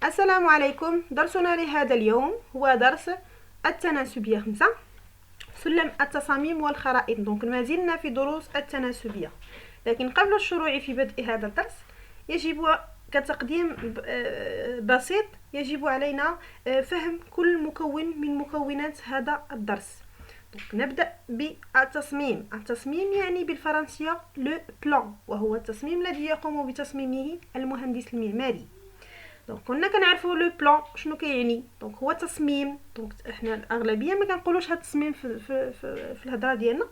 السلام عليكم. درسنا لهذا اليوم هو درس التناسبية 5 سلم التصاميم والخرائط. دونك ما زلنا في دروس التناسبية، لكن قبل الشروع في بدء هذا الدرس يجب كتقديم بسيط يجب علينا فهم كل مكون من مكونات هذا الدرس. نبدأ بالتصميم. التصميم يعني بالفرنسية لو بلان، وهو التصميم الذي يقوم بتصميمه المهندس المعماري. دونك كنا كنعرفوا لو بلان شنو كيعني. دونك هو تصميم. دونك احنا الاغلبيه ما كنقولوش هذا التصميم في الهضره ديالنا،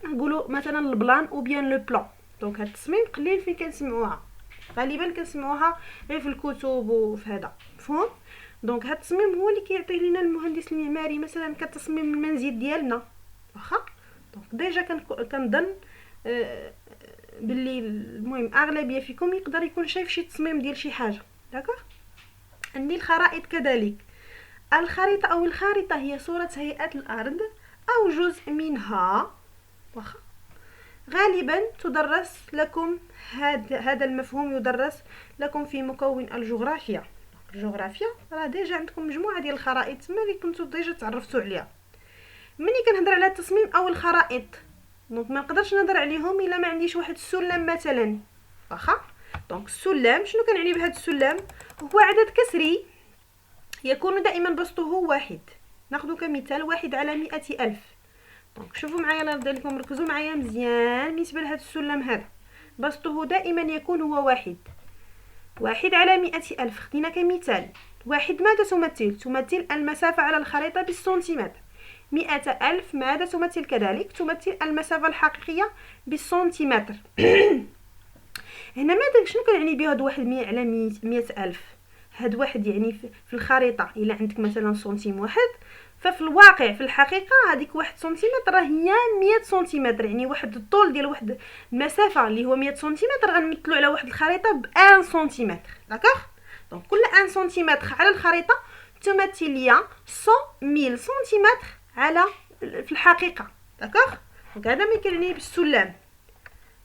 كنقولوا مثلا البلان او بيان لو بلان. دونك هذا التصميم قليل فين كنسمعوها، غالبا كنسمعوها غير في الكتب وفي هذا مفهوم. دونك هذا التصميم هو اللي كيعطيه لنا المهندس المعماري، مثلا كتصميم المنزل ديالنا واخا. دونك ديجا كنظن باللي المهم اغلبيه فيكم يقدر يكون شايف شي تصميم ديال شي حاجه. داكوغ. عندي الخرائط كذلك. الخريطة أو الخارطة هي صورة هيئة الأرض أو جزء منها واخا. غالبا تدرس لكم هذا المفهوم يدرس لكم في مكون الجغرافيا. الجغرافيا راه ديجا عندكم مجموعة ديال الخرائط تما اللي كنتو ديجا تعرفتوا عليها. ملي كنهضر على التصميم أو الخرائط دونك ما نقدرش نهضر عليهم الا ما عنديش واحد السلم مثلا واخا. دونك السلم شنو كنعني بهذا السلم؟ هو عدد كسري يكون دائما بسطه واحد. ناخذ كمثال 1/100,000. دونك شوفوا معايا الله يرضي عليكم، ركزوا معايا مزيان. بالنسبه لهذا السلم هذا بسطه دائما يكون هو واحد. 1/100,000 خدينا كمثال. واحد ماذا تمثل المسافه على الخريطه بالسنتيمتر. 100,000 ماذا تمثل كذلك؟ تمثل المسافه الحقيقيه بالسنتيمتر. هنا ماذا شنو كنعني به هاد 1/100,000؟ هاد واحد يعني في الخريطه الا عندك مثلا سنتيم واحد، ففي الواقع في الحقيقه هذيك 1 سنتيمتر راه هي 100 سنتيمتر. يعني واحد الطول ديال واحد المسافه اللي هو 100 سنتيمتر غنمثلو على واحد الخريطه ب 1 سنتيمتر. داكوغ. دونك كل 1 سنتيمتر على الخريطه تمثل ليا 100 سنتيمتر على في الحقيقه. داكوغ. دونك هذا ما كيعني بالسلم.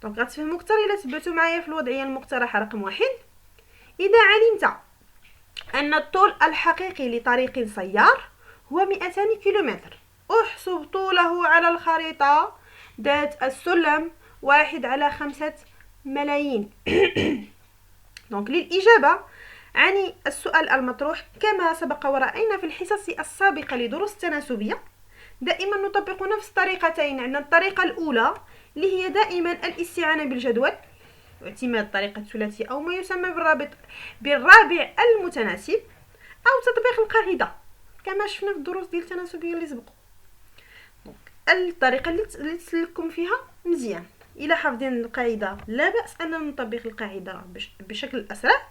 دونك غتفهموا اكثر الا تبعتوا معايا في الوضعيه المقترحه رقم 1. اذا علمت ان الطول الحقيقي لطريق سيار هو 200 كيلومتر، احسب طوله على الخريطه ذات السلم 1/5 ملايين. دونك للاجابه عن السؤال المطروح كما سبق ورأينا في الحصص السابقه لدروس التناسبيه، دائما نطبق نفس الطريقتين. عندنا الطريقه الاولى اللي هي دائما الاستعانه بالجدول، اعتماد الطريقه الثلاثيه او ما يسمى بالرابع المتناسب، او تطبيق القاعده كما شفنا في الدروس ديال التناسبيه اللي سبقوا. دونك الطريقه اللي تسلكم فيها مزيان الى حافظين القاعده لا باس اننا نطبق القاعده بشكل اسرع.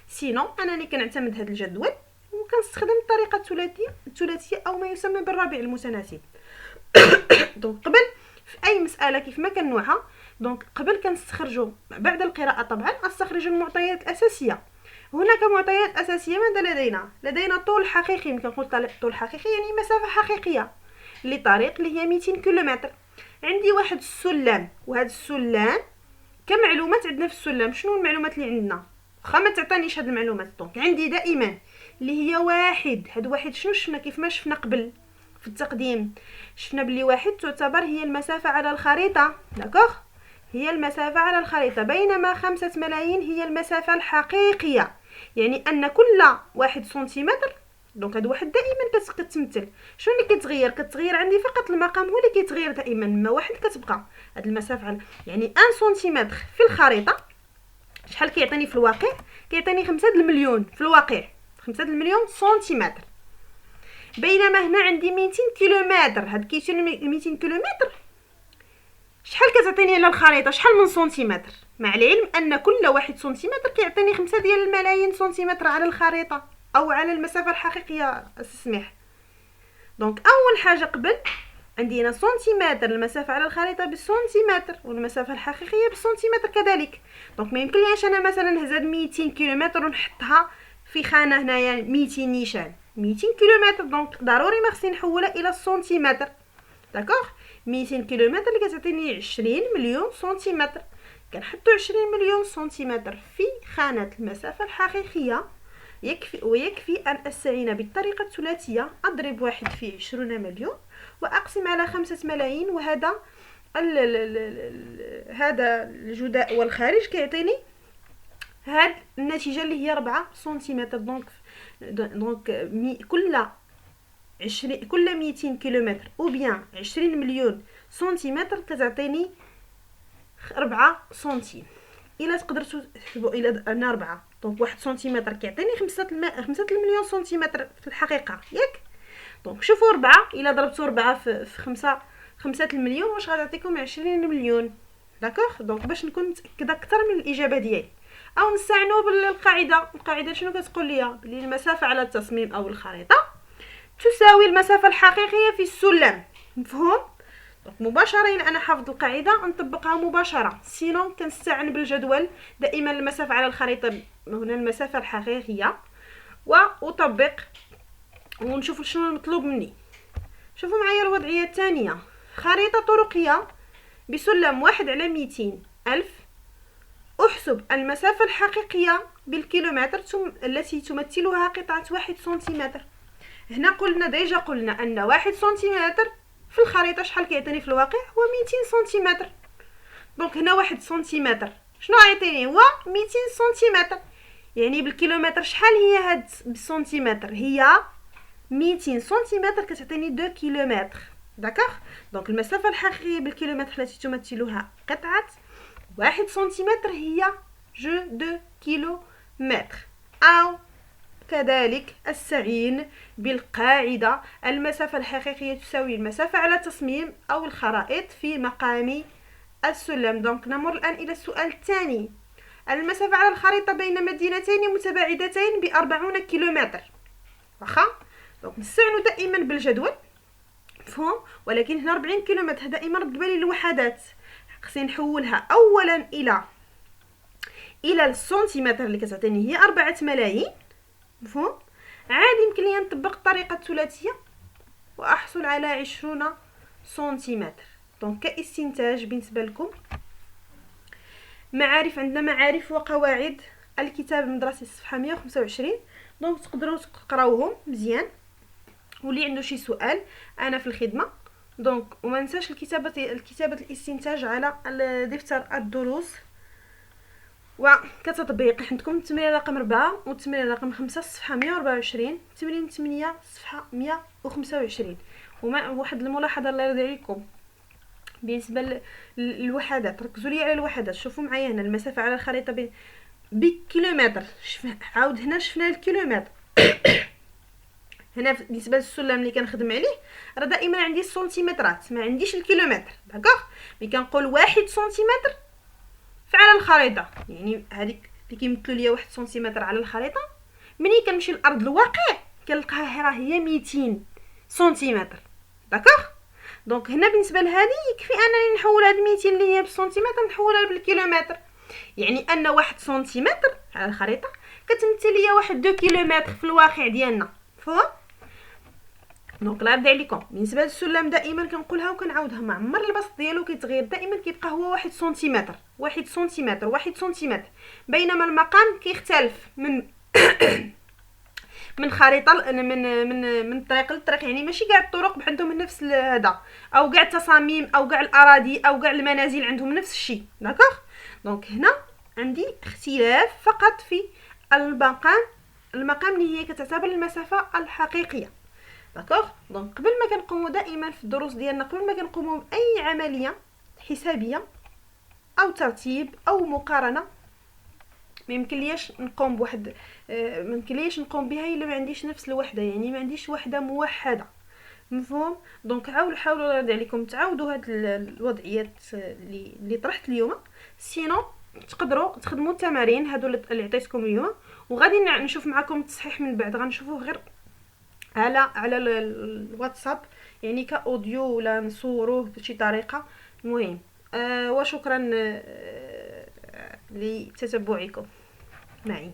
سينو انني كنعتمد هذا الجدول وكنستخدم الطريقه الثلاثيه او ما يسمى بالرابع المتناسب. دونك قبل في اي مساله كيف ما كان نوعها، دونك قبل كنستخرجوا بعد القراءه طبعا استخرج المعطيات الاساسيه. هناك معطيات اساسيه. ماذا لدينا طول حقيقي. يمكن نقول طول حقيقي يعني مسافه حقيقيه لطريق اللي هي 200 كيلومتر. عندي واحد السلم، وهذا السلم كمعلومات عندنا في السلم شنو المعلومات اللي عندنا؟ واخا ما تعطينيش هاد المعلومات. دونك عندي دائما اللي هي واحد. هاد واحد شنو شفنا كيف ما شفنا قبل في التقديم، شفنا بلي واحد تعتبر هي المسافه على الخريطه. داكوغ. هي المسافه على الخريطه، بينما 5 ملايين هي المسافه الحقيقيه. يعني ان كل 1 سنتيمتر دونك هاد واحد دائما كتمثل شنو اللي كتغير عندي فقط المقام هو اللي كيتغير دائما، ما واحد كتبقى هاد المسافه على يعني 1 سنتيمتر في الخريطه شحال كيعطيني في الواقع؟ كيعطيني 5 المليون في الواقع، 5 المليون سنتيمتر. بينما هنا عندي 200 كيلومتر. هاد كيتون 200 كيلومتر شحال كتعطيني على الخريطه؟ شحال من سنتيمتر؟ مع العلم ان كل 1 سنتيمتر كيعطيني 5 ديال الملايين سنتيمتر على الخريطه او على المسافه الحقيقيه السمح. دونك اول حاجه قبل عندنا سنتيمتر، المسافه على الخريطه بالسنتيمتر والمسافه الحقيقيه بالسنتيمتر كذلك. دونك ما يمكنليش انا مثلا نهز 200 كيلومتر ونحطها في خانه هنايا 200 نيشان 200 كيلومتر. دونك ضروري ما خصني نحولها الى السنتيمتر. داكوغ. 200 كيلومتر اللي كتعطيني 20 مليون سنتيمتر. كنحطوا 20 مليون سنتيمتر في خانه المسافه الحقيقيه ويكفي أن أستعين بالطريقة الثلاثية. أضرب 1 في 20 مليون وأقسم على 5 ملايين، وهذا هذا الجداء والخارج كيعطيني هاد النتيجة اللي هي 4 سنتيمتر. دونك كل 200 كيلومتر او بيان 20 مليون سنتيمتر كتعطيني 4 سنتيم. الا تقدروا تحسبوا الى ان 4 دونك 1 سنتيمتر كيعطيني 5 المليون سنتيمتر في الحقيقه، ياك؟ دونك شوفوا 4 الا ضربتوا 4 في 5 المليون واش غتعطيكم 20 مليون. داكوغ؟ دونك باش نكون متاكده اكثر من الاجابه ديالي او نستعنوا القاعده شنو كتقول ليا؟ بلي المسافه على التصميم او الخريطه تساوي المسافه الحقيقيه في السلم. مفهوم؟ دونك مباشره انا حافظ القاعده نطبقها مباشره، سينو كنستعن بالجدول. دائما المسافه على الخريطه هنا المسافه الحقيقيه، واطبق ونشوف شنو المطلوب مني. شوفوا معايا الوضعيه الثانيه، خريطه طرقيه بسلم 1 على 200 ألف. احسب المسافه الحقيقيه بالكيلومتر التي تمثلها قطعه 1 سنتيمتر. هنا قلنا ان 1 سنتيمتر في الخريطه شحال كيعطيني في الواقع؟ هو 200 سنتيمتر. دونك هنا 1 سنتيمتر شنو غيعطيني؟ هو 200 سنتيمتر. يعني بالكيلومتر شحال هي هاد بالسنتيمتر؟ هي 200 سنتيمتر كتعطيني 2 كيلومتر. داكوغ؟ دونك المسافه الحقيقيه بالكيلومتر التي تمثلها قطعه 1 سنتيمتر هي 2 كيلومتر. او كذلك استعين بالقاعدة المسافة الحقيقية تساوي المسافة على التصميم أو الخرائط في مقام السلم. دونك نمر الآن إلى السؤال الثاني. المسافة على الخريطة بين مدينتين متباعدتين ب40 كيلومتر. واخا؟ دونك نستعنوا دائما بالجدول، مفهوم؟ ولكن هنا 40 كيلومتر دائما رد بالي الوحدات، خصني نحولها أولا إلى السنتيمتر اللي كتعطيني هي 4 ملايين. مفهوم؟ عادي يمكن لي نطبق الطريقه الثلاثيه واحصل على 20 سنتيمتر. دونك كاستنتاج بالنسبه لكم، عندنا معارف وقواعد الكتاب المدرسي صفحه 125. دونك تقدروا تقراوهم مزيان، واللي عنده شي سؤال انا في الخدمه. دونك وما ننساش الكتابه الاستنتاج على دفتر الدروس وكتطبيق. عندكم التمرين رقم 4 والتمرين رقم 5 صفحه 124، تمرين 8 صفحه 125. وما واحد الملاحظه الله يرضي عليكم بالنسبه للوحدات، ركزوا لي على الوحدات. شوفوا معايا هنا المسافه على الخريطه بالكيلومتر. عاود هنا شفنا الكيلومتر. هنا بالنسبه للسلم اللي كنخدم عليه راه دائما عندي السنتيمترات، ما عنديش الكيلومتر. داكوغ؟ ملي كنقول 1 سنتيمتر فعلى الخريطه، يعني هذيك اللي كيمثلوا ليا 1 سنتيمتر على الخريطه، ملي كنمشي لارض الواقع كنلقاها راه هي 200 سنتيمتر. داكوغ؟ دونك هنا بالنسبه لهذه يكفي انني نحول هاد 200 اللي هي بالسنتيمتر نحولها بالكيلومتر. يعني ان 1 سنتيمتر على الخريطه كتمثل ليا 1 2 كيلومتر في الواقع ديالنا. فهم؟ دونك الله يرضي عليكم بالنسبه للسلم دائما كنقولها وكنعاودها، ما عمر البسط ديالو كيتغير، دائما كيبقى هو 1 سنتيمتر 1 سنتيمتر 1 سنتيمتر. بينما المقام كيختلف من خريطه من طريق لطريق. يعني ماشي كاع الطرق عندهم نفس هذا، او كاع التصاميم او كاع الاراضي او كاع المنازل عندهم نفس الشيء. داكوغ؟ دونك هنا عندي اختلاف فقط في المقام اللي هي كتعتبر المسافه الحقيقيه. داكوغ؟ دونك قبل ما كنقوموا دائما في الدروس ديالنا، قبل ما كنقوموا باي عمليه حسابيه او ترتيب او مقارنه، ما يمكنليش نقوم بها الا ما عنديش نفس الوحده، يعني ما عنديش وحده موحده. مفهوم؟ دونك حاولوا عليكم تعاودوا هاد الوضعيات اللي طرحت اليوم. سينو تقدروا تخدموا التمارين هادو اللي عطيتكم اليوم، وغادي نشوف معكم التصحيح من بعد. غنشوفوه غير على الواتساب، يعني كاوديو ولا نصوروه بشي طريقه. المهم وشكرا لتتبعكم معي.